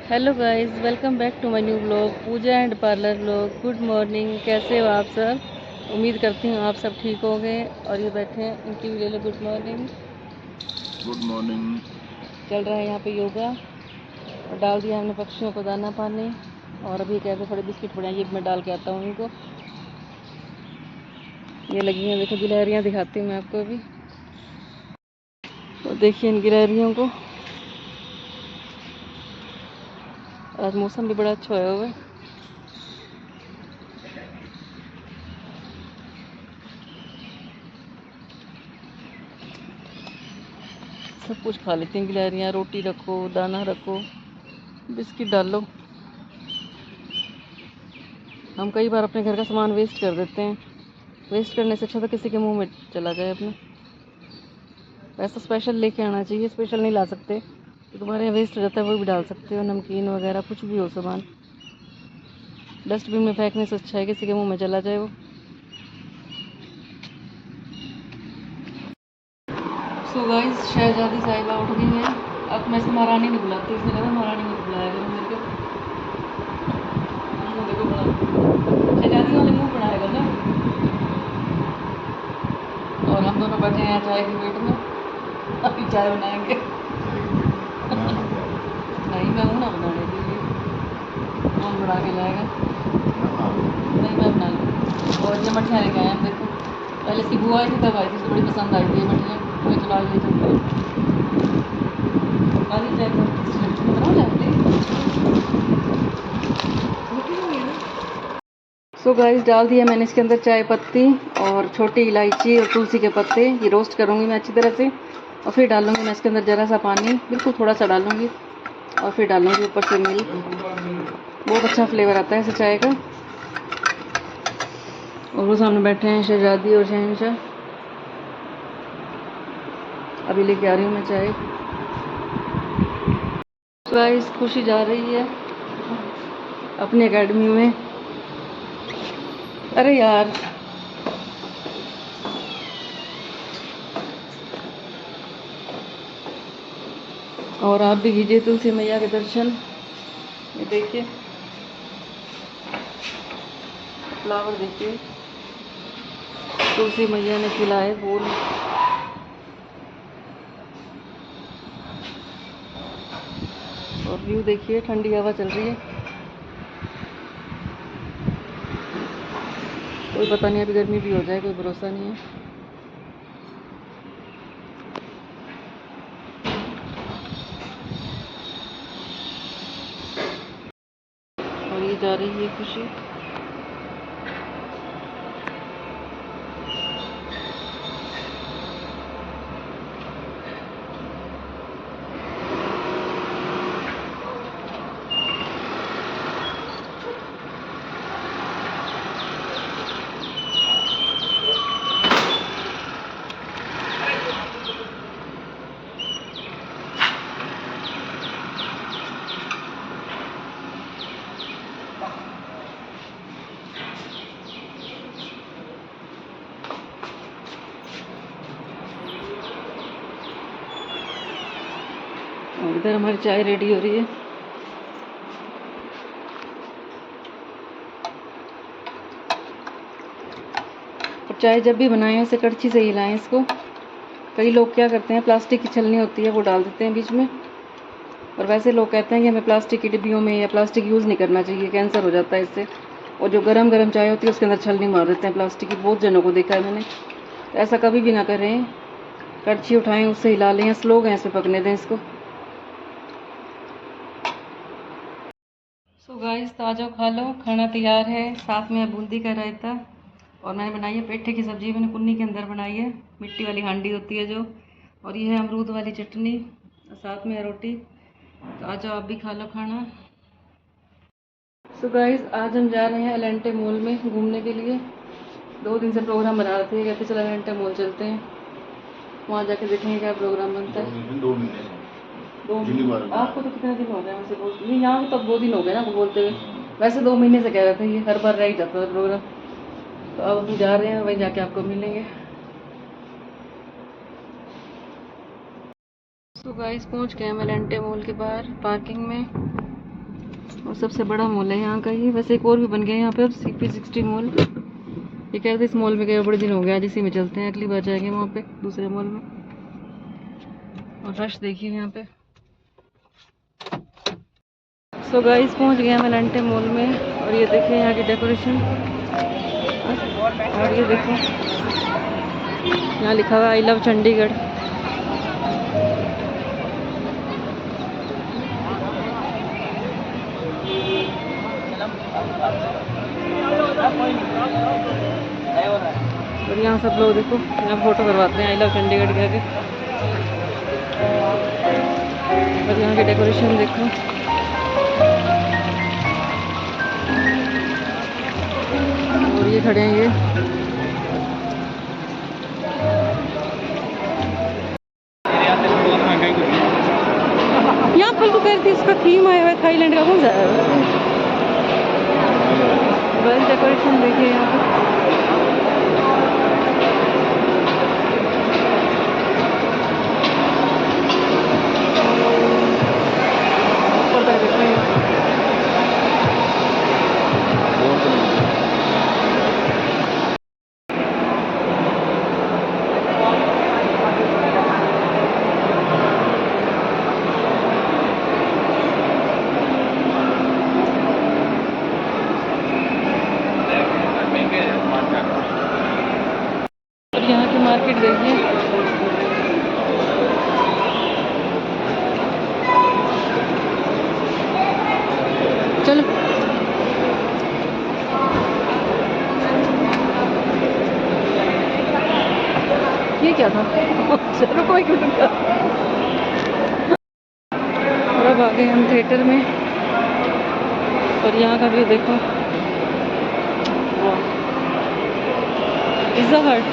Hello guys, welcome back to my new blog Pooja and parlour blog. Good morning, कैसे हो आप सब? उम्मीद करती हूँ आप सब ठीक होंगे। और ये बैठे हैं, इनकी भी ले लो गुड मॉर्निंग। Good morning. चल रहा है यहाँ पे योगा। और डाल दिया हमने पक्षियों को दाना पानी। और अभी कहते थोड़े बिस्किट पड़े हैं, ये भी मैं डाल के आता हूँ इनको। ये लगी हैं, देखो गिलहरियाँ दिखाती हूँ मैं आपको अभी। और देखिए इन गिलहरियों को। आज मौसम भी बड़ा अच्छा हुआ है। सब कुछ खा लेती हैं गिलहरियाँ, रोटी रखो, दाना रखो, बिस्किट डालो। हम कई बार अपने घर का सामान वेस्ट कर देते हैं। वेस्ट करने से अच्छा तो किसी के मुंह में चला जाए अपने। ऐसा स्पेशल लेके आना चाहिए, स्पेशल नहीं ला सकते तो तुम्हारे यहाँ वेस्ट हो जाता है, वो भी डाल सकते हो, नमकीन वगैरह कुछ भी हो सामान। डस्टबिन में फेंकने से अच्छा है किसी के मुंह में चला जाए वो। सो गाइस, शहजादी साहिबा उठ गई है। अब मैं इसे महारानी नहीं बुलाती, इसने कहा महारानी मत बुलाया करो मेरे को। मुंह देखो बड़ा, शहजादी वाले मुंह बनाएगा ना। और हम दोनों बैठे हैं चाय के वेट में, अभी चाय बनाएंगे। नहीं, मैं हूँ ना बनाने के लिए। कौन बना के लाएगा? नहीं, मैं बना लूँ। और ये मठियाँ लेके आए हैं, देखो। पहले इसकी बुआ आई थी तब आई थी, उसको बड़ी पसंद आई थी ये मठियाँ। हमें तो लाल ले चलते हैं। काली चाय तो बनाओ जाते। सो गाइस, डाल दिया मैंने इसके अंदर चाय पत्ती और छोटी इलायची और तुलसी के पत्ते। ये रोस्ट करूँगी मैं अच्छी तरह से। और फिर डालूँगी मैं इसके अंदर ज़रा सा पानी, बिल्कुल थोड़ा सा डालूँगी। और फिर डालूँगी ऊपर से मिल्क। बहुत अच्छा फ्लेवर आता है इस चाय का। और वो सामने बैठे हैं शहजादी और शहनशाह। अभी लेके आ रही हूँ मैं चाय। गाइस, खुशी जा रही है अपनी एकेडमी में। अरे यार, और आप भी कीजिए तुलसी मैया के दर्शन। ये देखिए फ्लावर, देखिए तुलसी मैया ने खिलाए फूल। और व्यू देखिए, ठंडी हवा चल रही है। कोई पता नहीं, अभी गर्मी भी हो जाए, कोई भरोसा नहीं है। और ये जा रही है खुशी। और इधर हमारी चाय रेडी हो रही है। और चाय जब भी बनाएं उसे कड़छी से हिलाएं इसको। कई लोग क्या करते हैं, प्लास्टिक की छलनी होती है वो डाल देते हैं बीच में। और वैसे लोग कहते हैं कि हमें प्लास्टिक की डिब्बियों में या प्लास्टिक यूज़ नहीं करना चाहिए, कैंसर हो जाता है इससे। और जो गरम गरम चाय होती है उसके अंदर छलनी मार देते हैं प्लास्टिक की, बहुत जनों को देखा है मैंने। तो ऐसा कभी भी ना करें। कड़छी उठाएं, उससे हिला लें, स्लो गैस पे पकने दें इसको। सो गाइस, तो आ जाओ खा लो, खाना तैयार है। साथ में बूंदी का रायता। और मैंने बनाई है पेठे की सब्ज़ी, मैंने कुन्नी के अंदर बनाई है। मिट्टी वाली हांडी होती है जो। और ये है अमरूद वाली चटनी, और साथ में है रोटी। तो आ जाओ आप भी खा लो खाना। सो गाइस, आज हम जा रहे हैं एलेंटे मॉल में घूमने के लिए। 2 दिन से प्रोग्राम बना रहे थे, कहते चलो एलेंटे मॉल चलते हैं। वहाँ जाके देखेंगे क्या प्रोग्राम बनता है। 2 महीने दो दिल्ली बार में आपको तो कितने दिन हो गए वैसे बोल, नहीं यहाँ तो 2 दिन हो गए ना वो बोलते हुए। वैसे 2 महीने से कह रहे थे, ये हर बार रह ही जाता था प्रोग्राम। तो अब हम जा रहे हैं, वहीं जाके आपको मिलेंगे। सो गाइस, पहुँच गए हम एलेंटे मॉल के बाहर पार्किंग में। और सबसे बड़ा मॉल है यहाँ का ये। वैसे एक और भी बन गया यहाँ पे, CP60 मॉल। ये कह रहे थे इस मॉल में गए बड़े दिन हो गया, आज इसी में चलते हैं, अगली बार जाएंगे वहाँ पे दूसरे मॉल में। और रश देखिए यहाँ पे। सो गाइस पहुँच गया मैं लंटे मॉल में, और ये देखिए यहाँ की डेकोरेशन। और ये देखो यहाँ लिखा हुआ आई लव चंडीगढ़। और यहाँ सब लोग देखो यहाँ फोटो करवाते हैं आई लव चंडीगढ़ के आगे। और यहाँ की डेकोरेशन देखो। और ये खड़े हैं ये। यहाँ कल को कह रही थी इसका थीम आया हुआ है थाईलैंड का, कौन सा है? बस डेकोरेशन देखिए यहाँ पे। और यहाँ की मार्केट देखिए। चलो ये क्या था? चलो कोई नहीं। और अब आ गए हम थिएटर में, और यहाँ का व्यू देखो। पिज़्ज़ा हट,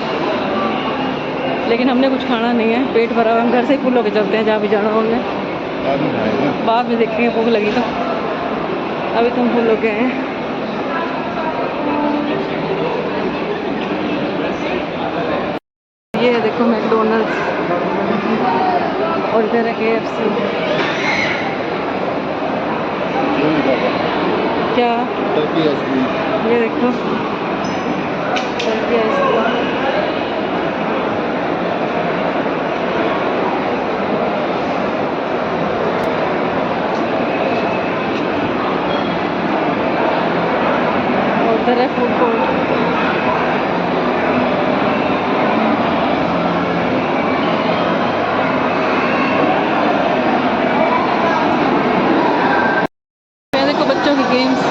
लेकिन हमने कुछ खाना नहीं है, पेट भरा हुआ। हम घर से ही फुल होके चलते हैं जहाँ भी जाना हो हमने। बाद में देखेंगे, भूख लगी तो। अभी तो हम फुल होके आए हैं। ये है देखो मैकडोनल्ड्स, और इधर है KFC। क्या ये देखो टर्की आइसक्रीम। उधर है फूड कोर्ट। देखो बच्चों की गेम्स।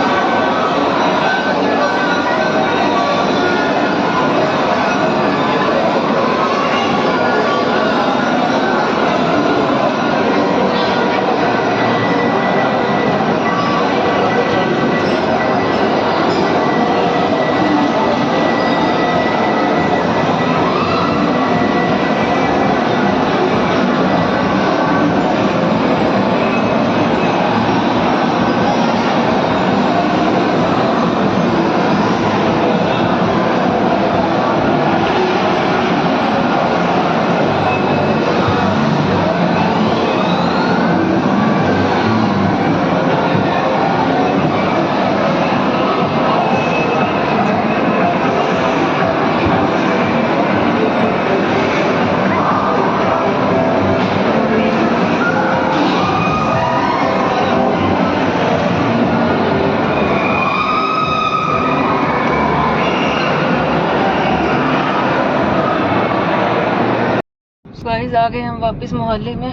गाइस आ गए हम वापस मोहाली में,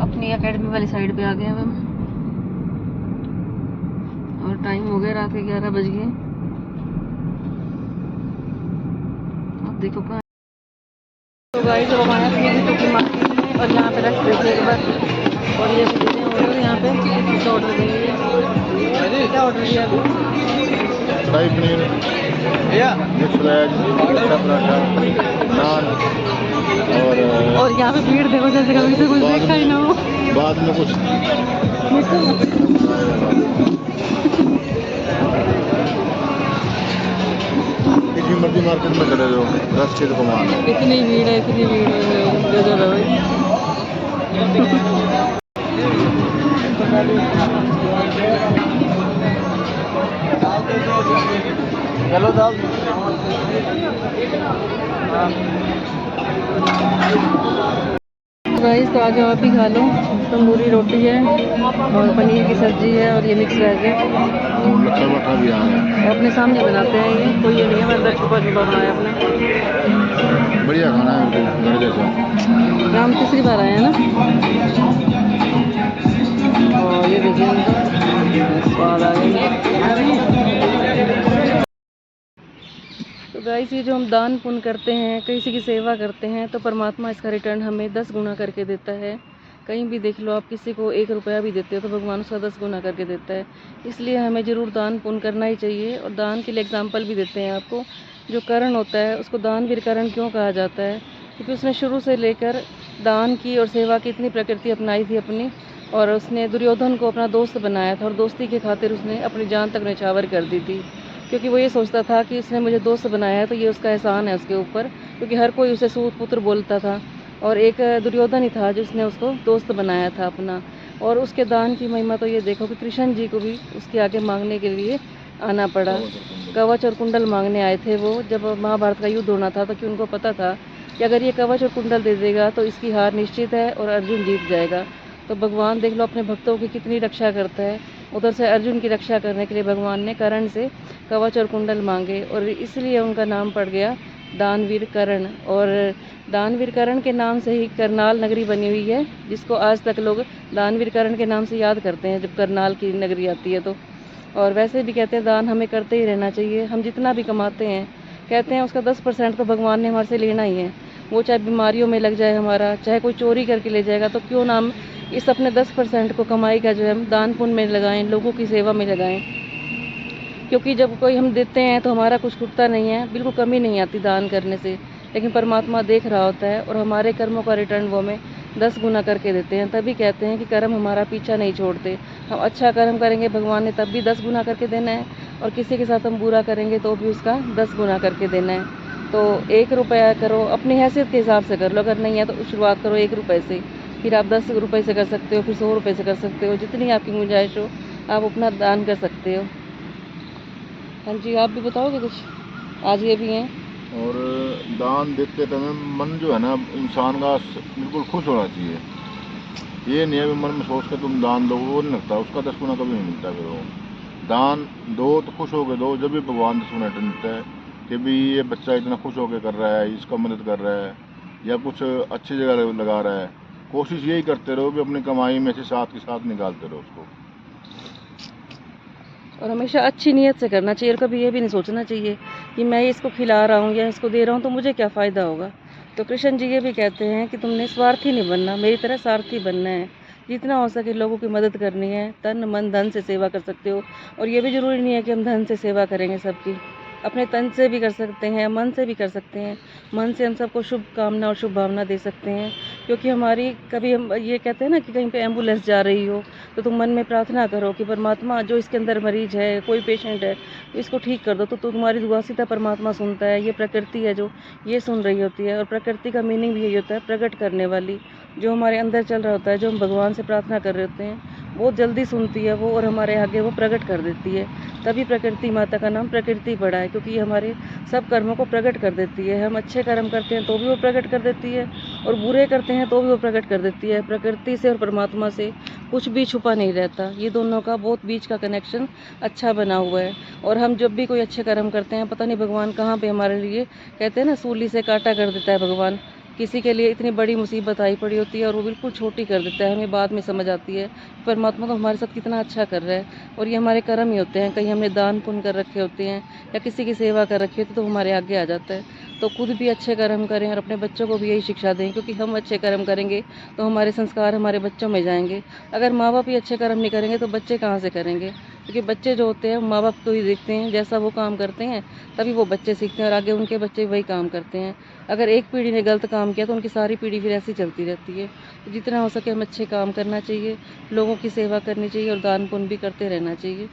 अपनी एकेडमी वाली साइड पे आ गए हम। और टाइम हो गया रात के 11 बज गए। अब देखो कहाँ। तो गाइस हम आए अपनी मार्केट में, और यहाँ पे रश देखिए एक बार। और ये चीज़ें ऑर्डर यहाँ पे किसका ऑर्डर देंगे, क्या ऑर्डर दिया अभी? शाही पनीर, मिक्स वेज, लच्छा पराठा, नान। और यहाँ पे भीड़ देखो जैसे कभी से कुछ देखा ही ना हो। बाद में कुछ किसी मर्जी मार्केट में चले जाओ, रश के दुकान है। इतनी भीड़ है, इतनी भीड़ है, गजब है भाई। चलो साहब। गाइस तो आज आप भी खा लो। तंदूरी रोटी है और पनीर की सब्जी है और ये मिक्स वेज है। लच्छा पराठा भी आ गया। अपने सामने बनाते हैं ये, कोई ये नहीं है अंदर छुपा छुपा बनाया अपने। बढ़िया खाना है एकदम घर जैसा। हम तीसरी बार आए हैं ना। और ये देखिए इनका स्वाद आ गया। तो गाइस ये जो हम दान पुण्य करते हैं, किसी की सेवा करते हैं, तो परमात्मा इसका रिटर्न हमें 10 गुना करके देता है। कहीं भी देख लो आप, किसी को 1 रुपया भी देते हो तो भगवान उसका 10 गुना करके देता है। इसलिए हमें ज़रूर दान पुण्य करना ही चाहिए। और दान के लिए एग्जाम्पल भी देते हैं आपको। जो कर्ण होता है उसको दानवीर कर्ण क्यों कहा जाता है? क्योंकि उसने शुरू से लेकर दान की और सेवा की इतनी प्रकृति अपनाई थी अपनी। और उसने दुर्योधन को अपना दोस्त बनाया था और दोस्ती के खातिर उसने अपनी जान तक न्यौछावर कर दी थी। क्योंकि वो ये सोचता था कि उसने मुझे दोस्त बनाया है तो ये उसका एहसान है उसके ऊपर। क्योंकि हर कोई उसे सूत पुत्र बोलता था और एक दुर्योधन ही था जिसने उसको दोस्त बनाया था अपना। और उसके दान की महिमा तो ये देखो कि कृष्ण जी को भी उसके आगे मांगने के लिए आना पड़ा। कवच और कुंडल मांगने आए थे वो, जब महाभारत का युद्ध होना था। तो कि उनको पता था कि अगर ये कवच और कुंडल दे देगा तो इसकी हार निश्चित है और अर्जुन जीत जाएगा। तो भगवान देख लो अपने भक्तों की कितनी रक्षा करता है। उधर से अर्जुन की रक्षा करने के लिए भगवान ने कर्ण से कवच और कुंडल मांगे और इसलिए उनका नाम पड़ गया दानवीर कर्ण। और दानवीर कर्ण के नाम से ही करनाल नगरी बनी हुई है, जिसको आज तक लोग दानवीर कर्ण के नाम से याद करते हैं जब करनाल की नगरी आती है तो। और वैसे भी कहते हैं दान हमें करते ही रहना चाहिए। हम जितना भी कमाते हैं कहते हैं उसका 10% तो भगवान ने हमारे से लेना ही है। वो चाहे बीमारियों में लग जाए हमारा, चाहे कोई चोरी करके ले जाएगा, तो क्यों ना हम इस अपने 10% को कमाई का जो है हम दान पुण्य में लगाएं, लोगों की सेवा में लगाएं। क्योंकि जब कोई हम देते हैं तो हमारा कुछ छूटता नहीं है, बिल्कुल कमी नहीं आती दान करने से। लेकिन परमात्मा देख रहा होता है और हमारे कर्मों का रिटर्न वो हमें 10 गुना करके देते हैं। तभी कहते हैं कि कर्म हमारा पीछा नहीं छोड़ते। हम अच्छा कर्म करेंगे भगवान ने तब भी 10 गुना करके देना है, और किसी के साथ हम बुरा करेंगे तो भी उसका 10 गुना करके देना है। तो 1 रुपया करो, अपनी हैसियत के हिसाब से कर लो। अगर नहीं है तो शुरुआत करो 1 रुपये से, फिर आप 10 रुपये से कर सकते हो, फिर 100 रुपये से कर सकते हो। जितनी आपकी गुंजाइश हो आप अपना दान कर सकते हो। हाँ जी, आप भी बताओगे कुछ? आज ये भी हैं। और दान देते समय मन जो है ना इंसान का बिल्कुल खुश होना चाहिए। ये नहीं है कि मन में सोच के तुम दान दो, वो नहीं लगता, उसका 10 गुना कभी नहीं मिलता। फिर वो दान दो तो खुश होकर दो, जब भी भगवान 10 गुना रिटर्न देता है कि भी ये बच्चा इतना खुश होकर कर रहा है, इसका मदद कर रहा है या कुछ अच्छी जगह लगा रहा है। कोशिश यही करते रहो कि अपनी कमाई में से साथ के साथ निकालते रहो उसको। और हमेशा अच्छी नीयत से करना चाहिए। और कभी ये भी नहीं सोचना चाहिए कि मैं इसको खिला रहा हूँ या इसको दे रहा हूँ तो मुझे क्या फ़ायदा होगा। तो कृष्ण जी ये भी कहते हैं कि तुमने स्वार्थी नहीं बनना, मेरी तरह सारथी बनना है। जितना हो सके लोगों की मदद करनी है, तन मन धन से सेवा कर सकते हो। और ये भी ज़रूरी नहीं है कि हम धन से सेवा करेंगे सबकी, अपने तन से भी कर सकते हैं, मन से भी कर सकते हैं। मन से हम सबको शुभ कामना और शुभ भावना दे सकते हैं। क्योंकि हमारी कभी हम ये कहते हैं ना कि कहीं पे एम्बुलेंस जा रही हो तो तुम मन में प्रार्थना करो कि परमात्मा जो इसके अंदर मरीज है, कोई पेशेंट है, इसको ठीक कर दो। तो तुम्हारी दुआ सीधा परमात्मा सुनता है। ये प्रकृति है जो ये सुन रही होती है। और प्रकृति का मीनिंग भी यही होता है, प्रकट करने वाली। जो हमारे अंदर चल रहा होता है, जो हम भगवान से प्रार्थना कर रहे होते हैं, बहुत जल्दी सुनती है वो और हमारे आगे वो प्रकट कर देती है। तभी प्रकृति माता का नाम प्रकृति पड़ा है, क्योंकि ये हमारे सब कर्मों को प्रकट कर देती है। हम अच्छे कर्म करते हैं तो भी वो प्रकट कर देती है, और बुरे करते हैं तो भी वो प्रकट कर देती है। प्रकृति से और परमात्मा से कुछ भी छुपा नहीं रहता। ये दोनों का बहुत बीच का कनेक्शन अच्छा बना हुआ है। और हम जब भी कोई अच्छे कर्म करते हैं, पता नहीं भगवान कहाँ पे हमारे लिए, कहते हैं ना, सूली से कांटा कर देता है भगवान। किसी के लिए इतनी बड़ी मुसीबत आई पड़ी होती है और वो बिल्कुल छोटी कर देता है। हमें बाद में समझ आती है परमात्मा तो हमारे साथ कितना अच्छा कर रहा है। और ये हमारे कर्म ही होते हैं। कहीं हमने दान पुण्य कर रखे होते हैं या किसी की सेवा कर रखी होती है तो हमारे आगे आ जाता है। तो खुद भी अच्छे कर्म करें और अपने बच्चों को भी यही शिक्षा दें, क्योंकि हम अच्छे कर्म करेंगे तो हमारे संस्कार हमारे बच्चों में जाएंगे। अगर माँ बाप ही अच्छे कर्म नहीं करेंगे तो बच्चे कहाँ से करेंगे? क्योंकि बच्चे जो होते हैं माँ बाप को ही देखते हैं, जैसा वो काम करते हैं तभी वो बच्चे सीखते हैं और आगे उनके बच्चे वही काम करते हैं। अगर एक पीढ़ी ने गलत काम किया तो उनकी सारी पीढ़ी फिर ऐसी चलती रहती है। तो जितना हो सके हम अच्छे काम करना चाहिए, लोगों की सेवा करनी चाहिए और दान पुण्य भी करते रहना चाहिए।